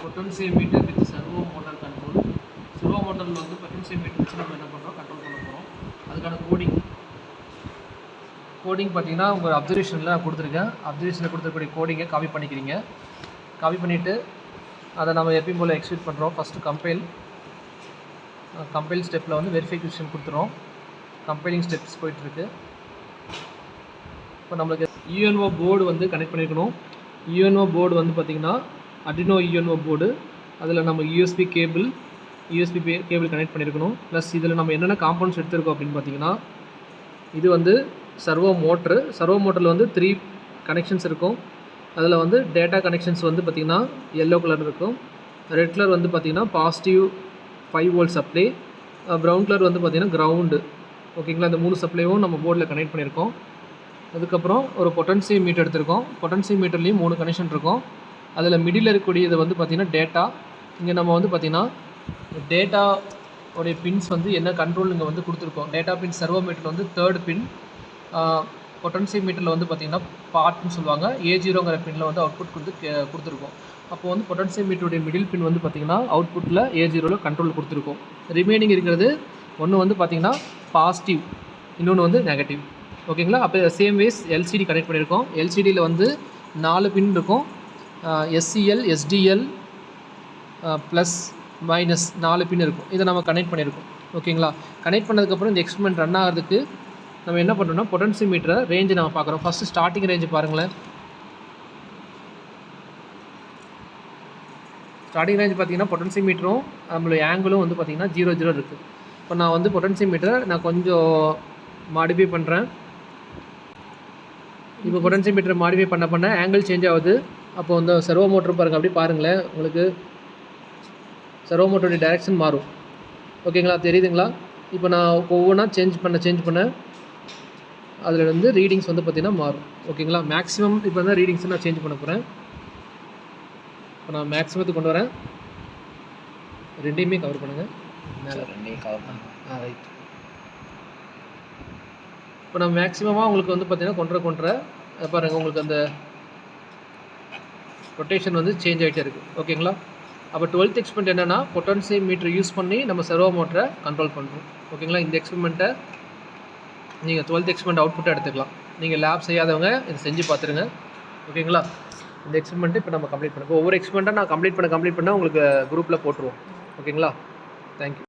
Potentiometer with servo motor control. Servo மோட்டரில் வந்து potentiometer வச்சு நம்ம என்ன பண்ணுறோம், கண்ட்ரோல் பண்ண போகிறோம். அதுக்கான கோடிங் பார்த்தீங்கன்னா உங்கள் அப்சர்வேஷனில் நான் கொடுத்துருக்கேன். அப்சர்வேஷனில் கொடுத்துருக்கூடிய கோடிங்கை காப்பி பண்ணிக்கிறீங்க. காப்பி பண்ணிவிட்டு அதை நம்ம எப்பயும் போல் எக்ஸிக்யூட் பண்ணுறோம். ஃபஸ்ட்டு கம்பைல் ஸ்டெப்பில் வந்து வெரிஃபிகேஷன் கொடுத்துறோம். கம்பைலிங் ஸ்டெப்ஸ் போயிட்டுருக்கு. இப்போ நம்மளுக்கு யூஎன்ஓ போர்டு வந்து கனெக்ட் பண்ணியிருக்கணும். யூஎன்ஓ போர்டு வந்து பார்த்திங்கன்னா அர்டினோ யூஎன்ஓ போர்டு. அதில் நம்ம யூஎஸ்பி கேபிள் கனெக்ட் பண்ணியிருக்கணும். ப்ளஸ் இதில் நம்ம என்னென்ன காம்பவுண்ட்ஸ் எடுத்துருக்கோம் அப்படின்னு பார்த்தீங்கன்னா, இது வந்து சர்வோ மோட்டரில் வந்து 3 கனெக்ஷன்ஸ் இருக்கும். அதில் வந்து டேட்டா கனெக்ஷன்ஸ் வந்து பார்த்திங்கன்னா எல்லோ கலர் இருக்கும். ரெட் கலர் வந்து பார்த்திங்கன்னா positive 5 volt supply, brown colour வந்து பார்த்திங்கன்னா கிரவுண்டு. ஓகேங்களா, இந்த 3 சப்ளையும் நம்ம போர்டில் கனெக்ட் பண்ணியிருக்கோம். அதுக்கப்புறம் ஒரு பொட்டன்சியோமீட்டர் எடுத்திருக்கோம். பொட்டன்சியோமீட்டர்லேயும் 3 கனெக்ஷன் இருக்கும். அதில் மிடில் இருக்கக்கூடியது வந்து பார்த்திங்கன்னா டேட்டா. இங்கே நம்ம வந்து பார்த்திங்கன்னா டேட்டா உடைய பின்ஸ் வந்து என்ன கண்ட்ரோல் இங்கே வந்து கொடுத்துருக்கோம். டேட்டா பின் சர்வோ மீட்டரில் வந்து 3rd பின், பொட்டன்சியோமீட்டரில் வந்து பார்த்திங்கன்னா பார்ட்னு சொல்லுவாங்க. A0ங்கிற பின்னில் வந்து அவுட்புட் கொடுத்துருக்கோம். அப்போ வந்து பொட்டன்சியோமீட்டருடைய மிடில் பின் வந்து பார்த்திங்கன்னா அவுட்புட்டில் A0வில் கண்ட்ரோல் கொடுத்துருக்கோம். ரிமைனிங் இருக்கிறது ஒன்று வந்து பார்த்திங்கன்னா பாசிட்டிவ், இன்னொன்று வந்து நெகட்டிவ். ஓகேங்களா, அப்போ சேம் வேஸ் எல்சிடி கனெக்ட் பண்ணியிருக்கோம். எல்சிடியில் வந்து 4 பின் இருக்கும். SCL, SDL ப்ளஸ் மைனஸ் 4 பின் இருக்கும். இதை நம்ம கனெக்ட் பண்ணியிருக்கோம். ஓகேங்களா, கனெக்ட் பண்ணதுக்கப்புறம் இந்த எக்ஸ்பெரிமெண்ட் ரன் ஆகிறதுக்கு நம்ம என்ன பண்ணுறோம்னா பொட்டன்சியோமீட்டரை ரேஞ்சு நம்ம பார்க்குறோம். ஃபஸ்ட்டு ஸ்டார்டிங் ரேஞ்சு பாருங்களேன். ஸ்டார்டிங் ரேஞ்ச் பார்த்திங்கன்னா பொட்டன்சியோமீட்டரும் நம்மளுடைய ஆங்கிளும் வந்து பார்த்திங்கன்னா 0 இருக்குது. இப்போ நான் வந்து பொட்டன்சியோமீட்டரை நான் கொஞ்சம் மாடிஃபை பண்ணுறேன். இப்போ பொட்டன்சியோமீட்டரை மாடிஃபை பண்ண ஆங்கிள் சேஞ்ச் ஆகுது. அப்போது இந்த சர்வோ மோட்டர் பாருங்கள், அப்படி பாருங்களேன், உங்களுக்கு சர்வோ மோட்டருடைய டைரெக்ஷன் மாறும். ஓகேங்களா, தெரியுதுங்களா? இப்போ நான் ஒவ்வொன்றா சேஞ்ச் பண்ண அதில் வந்து ரீடிங்ஸ் வந்து பார்த்திங்கன்னா மாறும். ஓகேங்களா, மேக்ஸிமம் இப்போ வந்து ரீடிங்ஸை நான் சேஞ்ச் பண்ண போகிறேன். இப்போ நான் மேக்ஸிமத்துக்கு கொண்டு வரேன். ரெண்டையுமே கவர் பண்ணுங்கள். மேலே ரெண்டையும் கவர் பண்ணுங்கள். ரைட். இப்போ நான் மேக்ஸிமமாக உங்களுக்கு வந்து பார்த்திங்கன்னா கொண்டுற பாருங்கள், உங்களுக்கு அந்த ரொட்டேஷன் வந்து சேஞ்ச் ஆகிட்டே இருக்குது. ஓகேங்களா, அப்போ 12th எக்ஸ்பெரிமெண்ட் என்னென்னா பொட்டன்சியோமீட்டர் யூஸ் பண்ணி நம்ம சர்வோ மோட்டரை கண்ட்ரோல் பண்ணுறோம். ஓகேங்களா, இந்த எக்ஸ்பெரிமெண்ட்டை நீங்கள் 12th எக்ஸ்பெரிமெண்ட் அவுட்புட்டை எடுத்துக்கலாம். நீங்கள் லேப் செய்யாதவங்க இதை செஞ்சு பார்த்துருங்க. ஓகேங்களா, இந்த எக்ஸ்பெரிமெண்ட்டு இப்போ நம்ம கம்ப்ளீட் பண்ணுவோம். ஒவ்வொரு எக்ஸ்பெரிமெண்ட்டாக நான் கம்ப்ளீட் பண்ண உங்களுக்கு குரூப்பில் போட்டுருவோம். ஓகேங்களா, தேங்க்யூ.